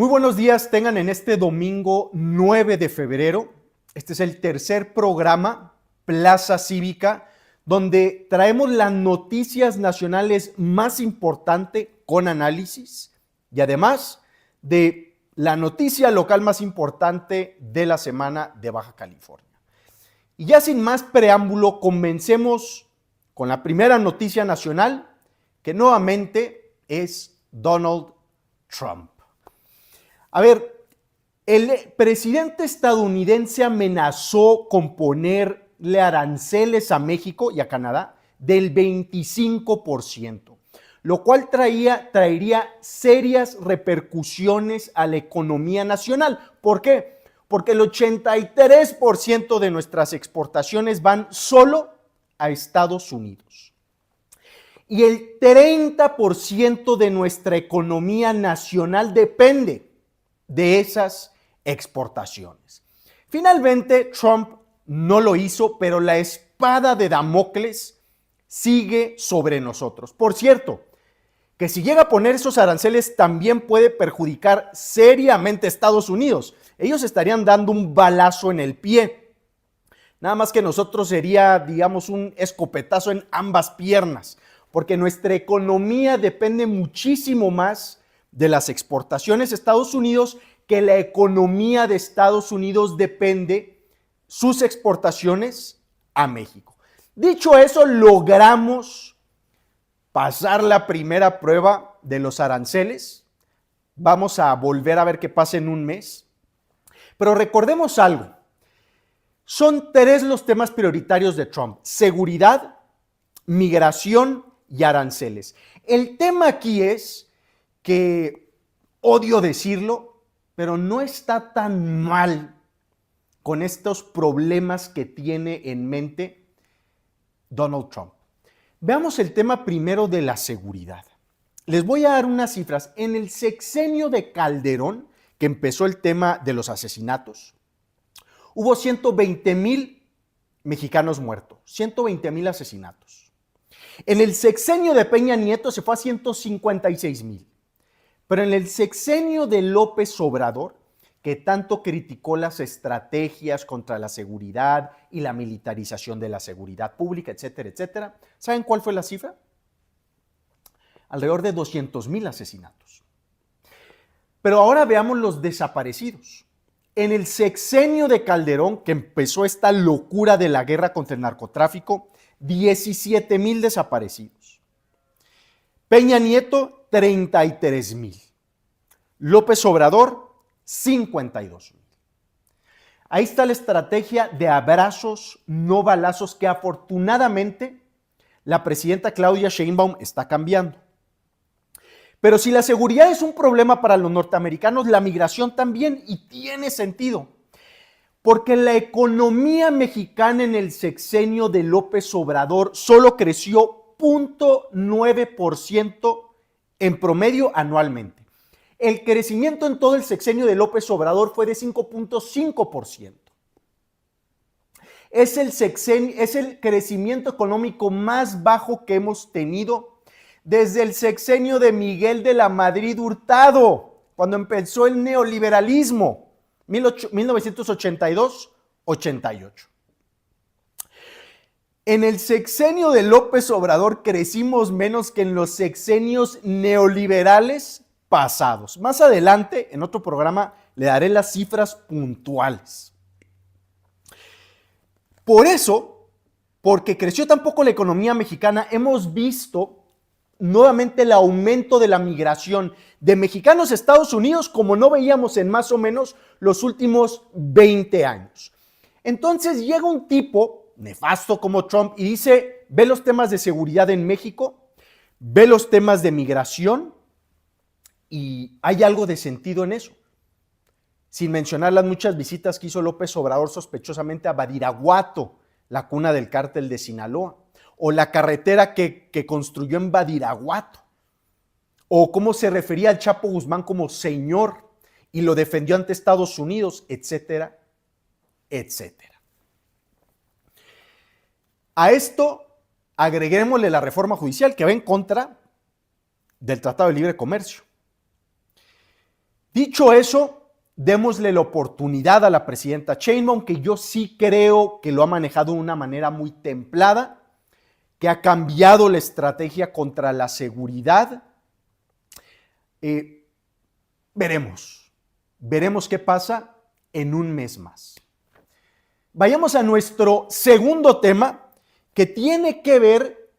Muy buenos días tengan en este domingo 9 de febrero. Este es el tercer programa, Plaza Cívica, donde traemos las noticias nacionales más importantes con análisis y además de la noticia local más importante de la semana de Baja California. Y ya sin más preámbulo, comencemos con la primera noticia nacional, que nuevamente es Donald Trump. A ver, el presidente estadounidense amenazó con ponerle aranceles a México y a Canadá del 25%, lo cual traería serias repercusiones a la economía nacional. ¿Por qué? Porque el 83% de nuestras exportaciones van solo a Estados Unidos. Y el 30% de nuestra economía nacional depende de esas exportaciones. Finalmente, Trump no lo hizo, pero la espada de Damocles sigue sobre nosotros. Por cierto, que si llega a poner esos aranceles también puede perjudicar seriamente a Estados Unidos. Ellos estarían dando un balazo en el pie. Nada más que nosotros sería, digamos, un escopetazo en ambas piernas, porque nuestra economía depende muchísimo más de las exportaciones a Estados Unidos que la economía de Estados Unidos depende sus exportaciones a México. Dicho eso, logramos pasar la primera prueba de los aranceles. Vamos a volver a ver qué pasa en un mes. Pero recordemos algo. Son tres los temas prioritarios de Trump: seguridad, migración y aranceles. El tema aquí es que, odio decirlo, pero no está tan mal con estos problemas que tiene en mente Donald Trump. Veamos el tema primero de la seguridad. Les voy a dar unas cifras. En el sexenio de Calderón, que empezó el tema de los asesinatos, hubo 120,000 mexicanos muertos, 120,000 asesinatos. En el sexenio de Peña Nieto se fue a 156,000. Pero en el sexenio de López Obrador, que tanto criticó las estrategias contra la seguridad y la militarización de la seguridad pública, etcétera, etcétera, ¿saben cuál fue la cifra? Alrededor de 200,000 asesinatos. Pero ahora veamos los desaparecidos. En el sexenio de Calderón, que empezó esta locura de la guerra contra el narcotráfico, 17,000 desaparecidos. Peña Nieto, 33,000. López Obrador, 52,000. Ahí está la estrategia de abrazos, no balazos, que afortunadamente la presidenta Claudia Sheinbaum está cambiando. Pero si la seguridad es un problema para los norteamericanos, la migración también, y tiene sentido. Porque la economía mexicana en el sexenio de López Obrador solo creció 0.9% en promedio anualmente. El crecimiento en todo el sexenio de López Obrador fue de 5.5%. Es el crecimiento económico más bajo que hemos tenido desde el sexenio de Miguel de la Madrid Hurtado, cuando empezó el neoliberalismo, 1982-88. En el sexenio de López Obrador crecimos menos que en los sexenios neoliberales pasados. Más adelante, en otro programa, le daré las cifras puntuales. Por eso, porque creció tan poco la economía mexicana, hemos visto nuevamente el aumento de la migración de mexicanos a Estados Unidos como no veíamos en más o menos los últimos 20 años. Entonces llega un tipo nefasto como Trump y dice, ve los temas de seguridad en México, ve los temas de migración, y hay algo de sentido en eso. Sin mencionar las muchas visitas que hizo López Obrador sospechosamente a Badiraguato, la cuna del cártel de Sinaloa, o la carretera que construyó en Badiraguato, o cómo se refería al Chapo Guzmán como señor y lo defendió ante Estados Unidos, etcétera, etcétera. A esto agreguémosle la reforma judicial que va en contra del Tratado de Libre Comercio. Dicho eso, démosle la oportunidad a la presidenta Sheinbaum, que yo sí creo que lo ha manejado de una manera muy templada, que ha cambiado la estrategia contra la seguridad. Veremos qué pasa en un mes más. Vayamos a nuestro segundo tema, que tiene que ver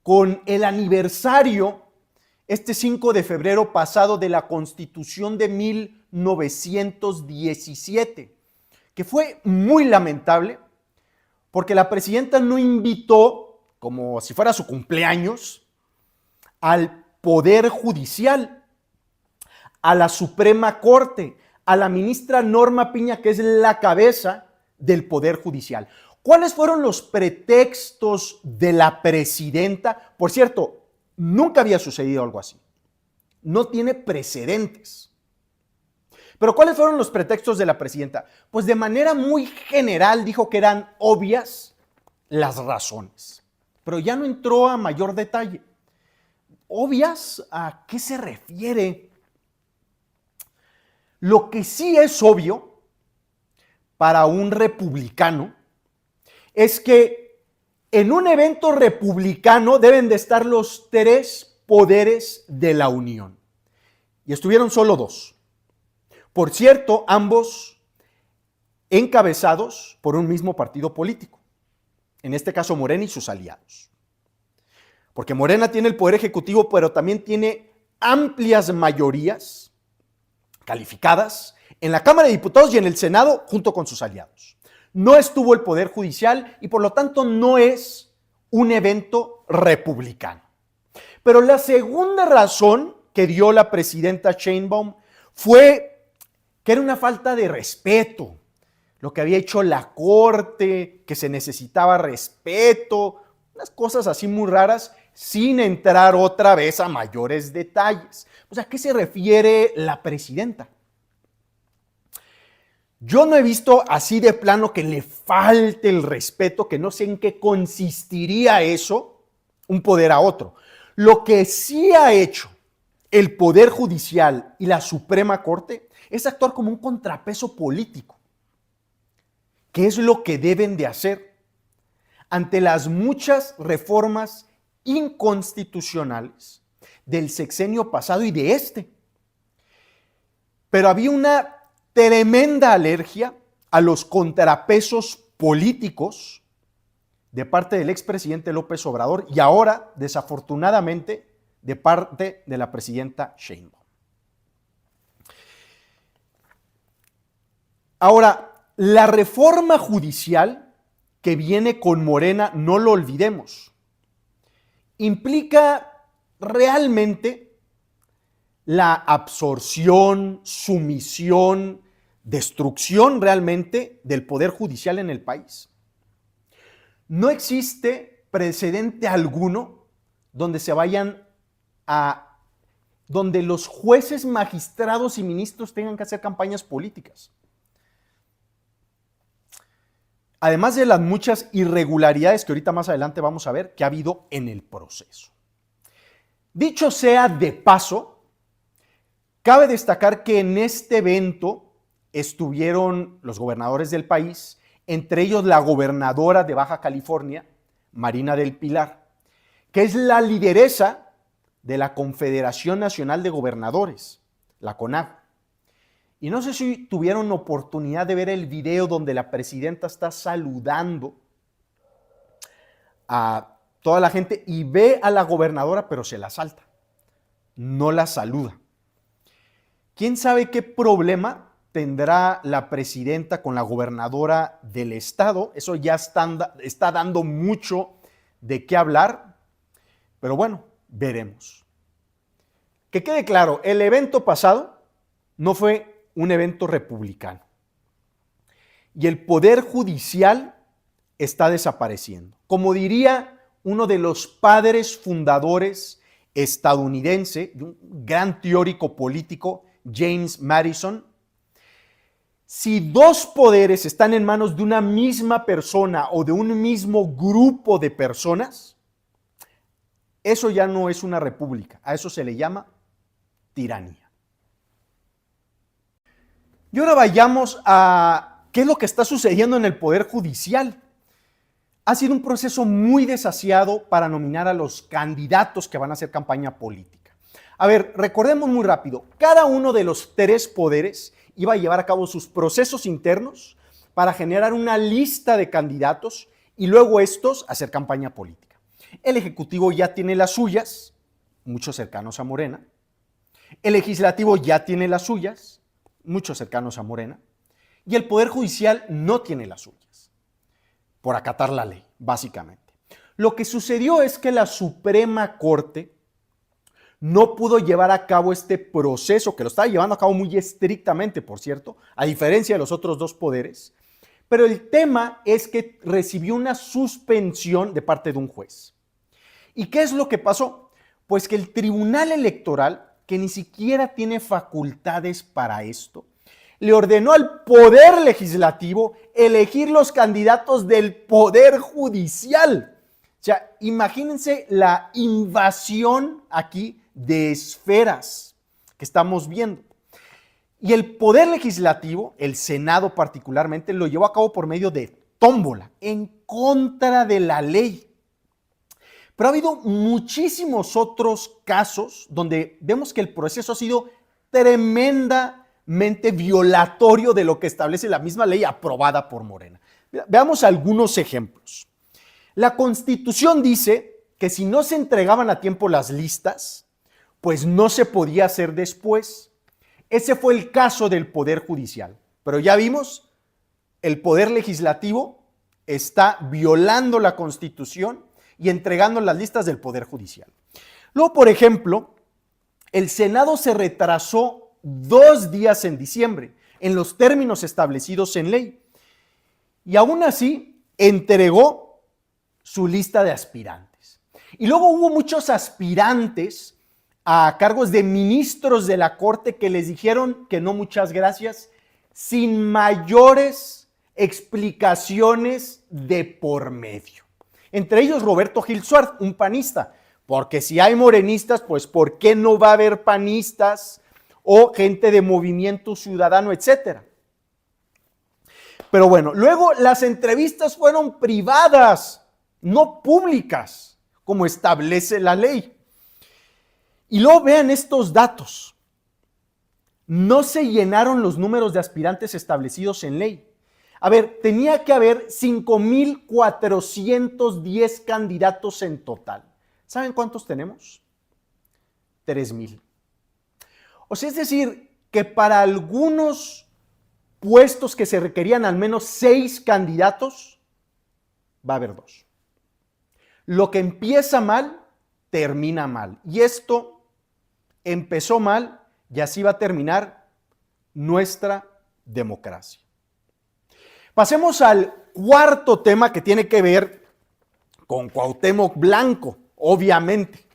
con el aniversario, este 5 de febrero pasado, de la Constitución de 1917, que fue muy lamentable porque la presidenta no invitó, como si fuera su cumpleaños, al Poder Judicial, a la Suprema Corte, a la ministra Norma Piña, que es la cabeza del Poder Judicial. ¿Cuáles fueron los pretextos de la presidenta? Por cierto, nunca había sucedido algo así. No tiene precedentes. Pero ¿cuáles fueron los pretextos de la presidenta? Pues de manera muy general dijo que eran obvias las razones, pero ya no entró a mayor detalle. ¿Obvias? ¿A qué se refiere? Lo que sí es obvio para un republicano es que en un evento republicano deben de estar los tres poderes de la Unión. Y estuvieron solo dos. Por cierto, ambos encabezados por un mismo partido político. En este caso, Morena y sus aliados. Porque Morena tiene el poder ejecutivo, pero también tiene amplias mayorías calificadas en la Cámara de Diputados y en el Senado junto con sus aliados. No estuvo el Poder Judicial y por lo tanto no es un evento republicano. Pero la segunda razón que dio la presidenta Sheinbaum fue que era una falta de respeto lo que había hecho la Corte, que se necesitaba respeto, unas cosas así muy raras, sin entrar otra vez a mayores detalles. O sea, ¿a qué se refiere la presidenta? Yo no he visto así de plano que le falte el respeto, que no sé en qué consistiría eso, un poder a otro. Lo que sí ha hecho el Poder Judicial y la Suprema Corte es actuar como un contrapeso político. ¿Qué es lo que deben de hacer ante las muchas reformas inconstitucionales del sexenio pasado y de este? Pero había una tremenda alergia a los contrapesos políticos de parte del expresidente López Obrador y ahora, desafortunadamente, de parte de la presidenta Sheinbaum. Ahora, la reforma judicial que viene con Morena, no lo olvidemos, implica realmente la absorción, sumisión, destrucción realmente del Poder Judicial en el país. No existe precedente alguno donde se vayan donde los jueces, magistrados y ministros tengan que hacer campañas políticas. Además de las muchas irregularidades que ahorita más adelante vamos a ver que ha habido en el proceso. Dicho sea de paso, cabe destacar que en este evento estuvieron los gobernadores del país, entre ellos la gobernadora de Baja California, Marina del Pilar, que es la lideresa de la Confederación Nacional de Gobernadores, la CONAGO. Y no sé si tuvieron oportunidad de ver el video donde la presidenta está saludando a toda la gente y ve a la gobernadora, pero se la salta, no la saluda. ¿Quién sabe qué problema tendrá la presidenta con la gobernadora del estado? Eso ya está dando mucho de qué hablar, pero bueno, veremos. Que quede claro, el evento pasado no fue un evento republicano y el Poder Judicial está desapareciendo. Como diría uno de los padres fundadores estadounidense, un gran teórico político, James Madison, si dos poderes están en manos de una misma persona o de un mismo grupo de personas, eso ya no es una república, a eso se le llama tiranía. Y ahora vayamos a qué es lo que está sucediendo en el Poder Judicial. Ha sido un proceso muy desasiado para nominar a los candidatos que van a hacer campaña política. A ver, recordemos muy rápido, cada uno de los tres poderes iba a llevar a cabo sus procesos internos para generar una lista de candidatos y luego estos hacer campaña política. El Ejecutivo ya tiene las suyas, muchos cercanos a Morena. El Legislativo ya tiene las suyas, muchos cercanos a Morena. Y el Poder Judicial no tiene las suyas, por acatar la ley, básicamente. Lo que sucedió es que la Suprema Corte no pudo llevar a cabo este proceso, que lo estaba llevando a cabo muy estrictamente, por cierto, a diferencia de los otros dos poderes, pero el tema es que recibió una suspensión de parte de un juez. ¿Y qué es lo que pasó? Pues que el Tribunal Electoral, que ni siquiera tiene facultades para esto, le ordenó al Poder Legislativo elegir los candidatos del Poder Judicial. O sea, imagínense la invasión aquí de esferas que estamos viendo. Y el Poder Legislativo, el Senado particularmente, lo llevó a cabo por medio de tómbola, en contra de la ley. Pero ha habido muchísimos otros casos donde vemos que el proceso ha sido tremendamente violatorio de lo que establece la misma ley aprobada por Morena. Veamos algunos ejemplos. La Constitución dice que si no se entregaban a tiempo las listas, pues no se podía hacer después. Ese fue el caso del Poder Judicial. Pero ya vimos, el Poder Legislativo está violando la Constitución y entregando las listas del Poder Judicial. Luego, por ejemplo, el Senado se retrasó 2 días en diciembre, en los términos establecidos en ley. Y aún así, entregó su lista de aspirantes. Y luego hubo muchos aspirantes a cargos de ministros de la Corte que les dijeron que no, muchas gracias, sin mayores explicaciones de por medio. Entre ellos Roberto Gil Suárez, un panista, porque si hay morenistas, pues ¿por qué no va a haber panistas o gente de Movimiento Ciudadano, etcétera? Pero bueno, luego las entrevistas fueron privadas, no públicas, como establece la ley. Y luego vean estos datos. No se llenaron los números de aspirantes establecidos en ley. A ver, tenía que haber 5,410 candidatos en total. ¿Saben cuántos tenemos? 3,000. O sea, es decir, que para algunos puestos que se requerían al menos 6 candidatos, va a haber 2. Lo que empieza mal, termina mal. Y esto empezó mal y así va a terminar nuestra democracia. Pasemos al cuarto tema que tiene que ver con Cuauhtémoc Blanco, obviamente.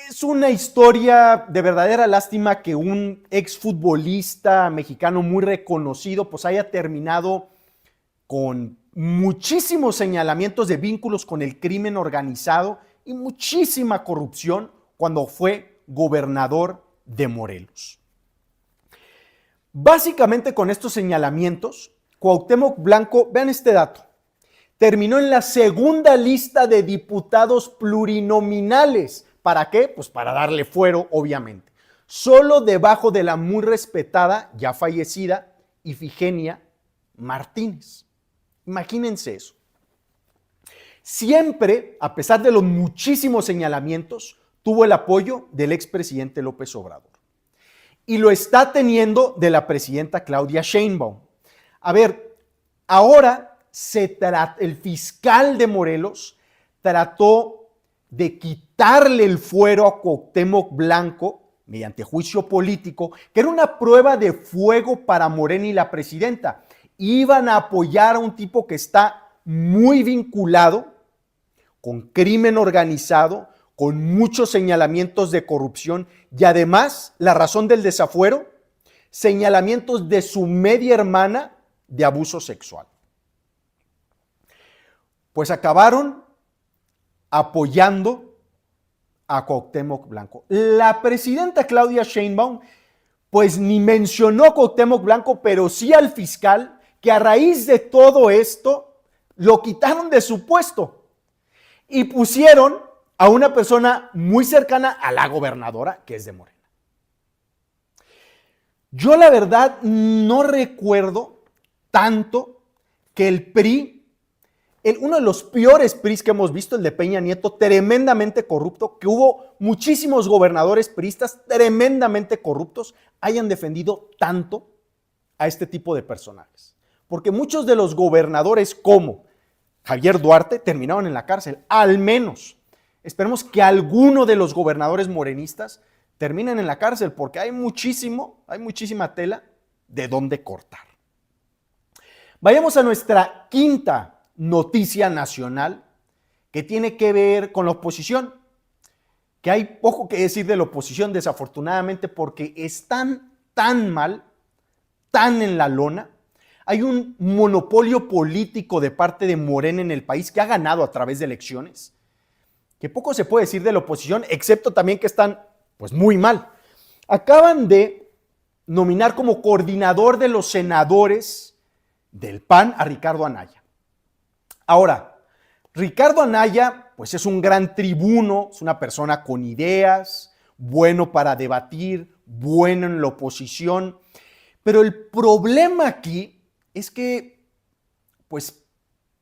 Es una historia de verdadera lástima que un exfutbolista mexicano muy reconocido pues haya terminado con muchísimos señalamientos de vínculos con el crimen organizado y muchísima corrupción cuando fue gobernador de Morelos. Básicamente con estos señalamientos, Cuauhtémoc Blanco, vean este dato, terminó en la segunda lista de diputados plurinominales. ¿Para qué? Pues para darle fuero, obviamente. Solo debajo de la muy respetada, ya fallecida, Ifigenia Martínez. Imagínense eso. Siempre, a pesar de los muchísimos señalamientos, tuvo el apoyo del expresidente López Obrador. Y lo está teniendo de la presidenta Claudia Sheinbaum. A ver, ahora el fiscal de Morelos trató de quitarle el fuero a Cuauhtémoc Blanco mediante juicio político, que era una prueba de fuego para Morena y la presidenta. Iban a apoyar a un tipo que está muy vinculado con crimen organizado, con muchos señalamientos de corrupción y además, la razón del desafuero, señalamientos de su media hermana de abuso sexual. Pues acabaron apoyando a Cuauhtémoc Blanco. La presidenta Claudia Sheinbaum pues ni mencionó a Cuauhtémoc Blanco, pero sí al fiscal, que a raíz de todo esto lo quitaron de su puesto y pusieron a una persona muy cercana a la gobernadora, que es de Morena. Yo la verdad no recuerdo tanto que el PRI, uno de los peores PRIs que hemos visto, el de Peña Nieto, tremendamente corrupto, que hubo muchísimos gobernadores priistas tremendamente corruptos, hayan defendido tanto a este tipo de personajes. Porque muchos de los gobernadores como Javier Duarte terminaron en la cárcel, al menos. Esperemos que alguno de los gobernadores morenistas terminen en la cárcel, porque hay muchísima tela de dónde cortar. Vayamos a nuestra quinta noticia nacional, que tiene que ver con la oposición, que hay poco que decir de la oposición, desafortunadamente, porque están tan mal, tan en la lona. Hay un monopolio político de parte de Morena en el país, que ha ganado a través de elecciones, que poco se puede decir de la oposición, excepto también que están pues muy mal. Acaban de nominar como coordinador de los senadores del PAN a Ricardo Anaya. Ahora, Ricardo Anaya pues es un gran tribuno, es una persona con ideas, bueno para debatir, bueno en la oposición, pero el problema aquí es que pues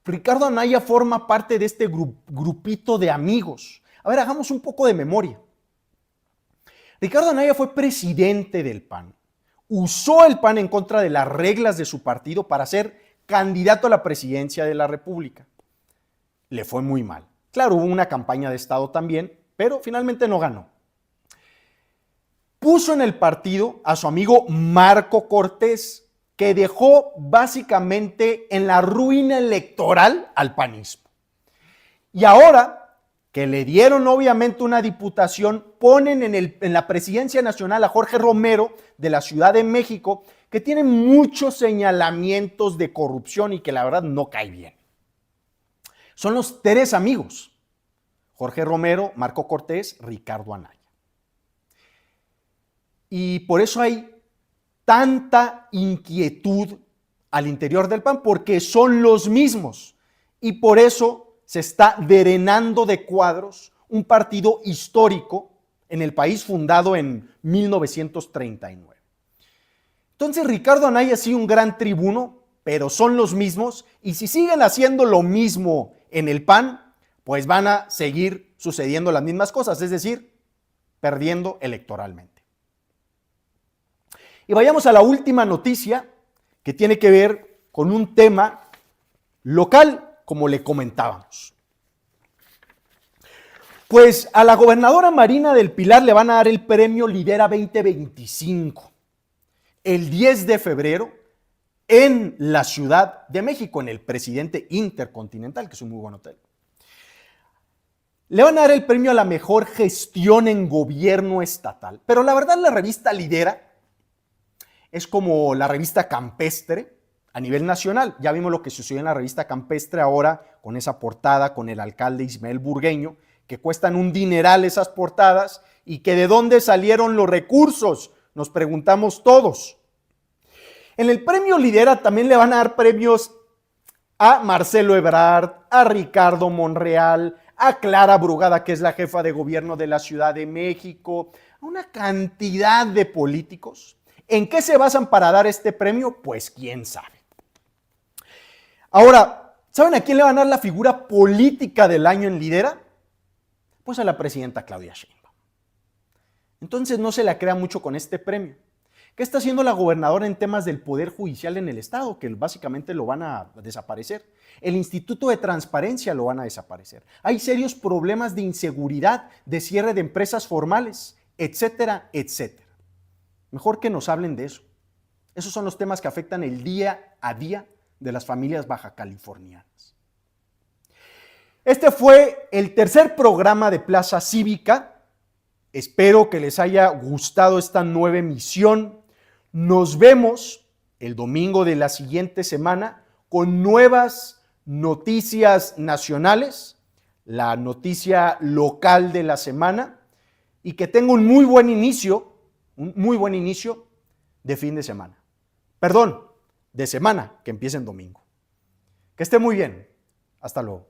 Ricardo Anaya forma parte de este grupito de amigos. A ver, hagamos un poco de memoria. Ricardo Anaya fue presidente del PAN, usó el PAN en contra de las reglas de su partido para ser candidato a la presidencia de la República. Le fue muy mal. Claro, hubo una campaña de Estado también, pero finalmente no ganó. Puso en el partido a su amigo Marco Cortés, que dejó básicamente en la ruina electoral al panismo. Y ahora que le dieron obviamente una diputación, ponen en la presidencia nacional a Jorge Romero de la Ciudad de México, que tiene muchos señalamientos de corrupción y que la verdad no cae bien. Son los tres amigos: Jorge Romero, Marco Cortés, Ricardo Anaya. Y por eso hay tanta inquietud al interior del PAN, porque son los mismos. Y por eso se está drenando de cuadros un partido histórico en el país, fundado en 1939. Entonces Ricardo Anaya sí, un gran tribuno, pero son los mismos, y si siguen haciendo lo mismo en el PAN, pues van a seguir sucediendo las mismas cosas, es decir, perdiendo electoralmente. Y vayamos a la última noticia, que tiene que ver con un tema local, como le comentábamos. Pues a la gobernadora Marina del Pilar le van a dar el premio Lidera 2025 el 10 de febrero en la Ciudad de México, en el Presidente Intercontinental, que es un muy buen hotel. Le van a dar el premio a la mejor gestión en gobierno estatal, pero la verdad la revista Lidera es como la revista Campestre a nivel nacional. Ya vimos lo que sucedió en la revista Campestre ahora con esa portada con el alcalde Ismael Burgueño, que cuestan un dineral esas portadas, y que de dónde salieron los recursos, nos preguntamos todos. En el premio Lidera también le van a dar premios a Marcelo Ebrard, a Ricardo Monreal, a Clara Brugada, que es la jefa de gobierno de la Ciudad de México, a una cantidad de políticos. ¿En qué se basan para dar este premio? Pues quién sabe. Ahora, ¿saben a quién le van a dar la figura política del año en Lidera? Pues a la presidenta Claudia Sheinbaum. Entonces no se la crea mucho con este premio. ¿Qué está haciendo la gobernadora en temas del Poder Judicial en el Estado? Que básicamente lo van a desaparecer. El Instituto de Transparencia lo van a desaparecer. Hay serios problemas de inseguridad, de cierre de empresas formales, etcétera, etcétera. Mejor que nos hablen de eso. Esos son los temas que afectan el día a día de las familias bajacalifornianas. Este fue el tercer programa de Plaza Cívica. Espero que les haya gustado esta nueva emisión. Nos vemos el domingo de la siguiente semana con nuevas noticias nacionales, la noticia local de la semana, y que tenga un muy buen inicio de fin de semana. Perdón, de semana que empieza en domingo. Que esté muy bien. Hasta luego.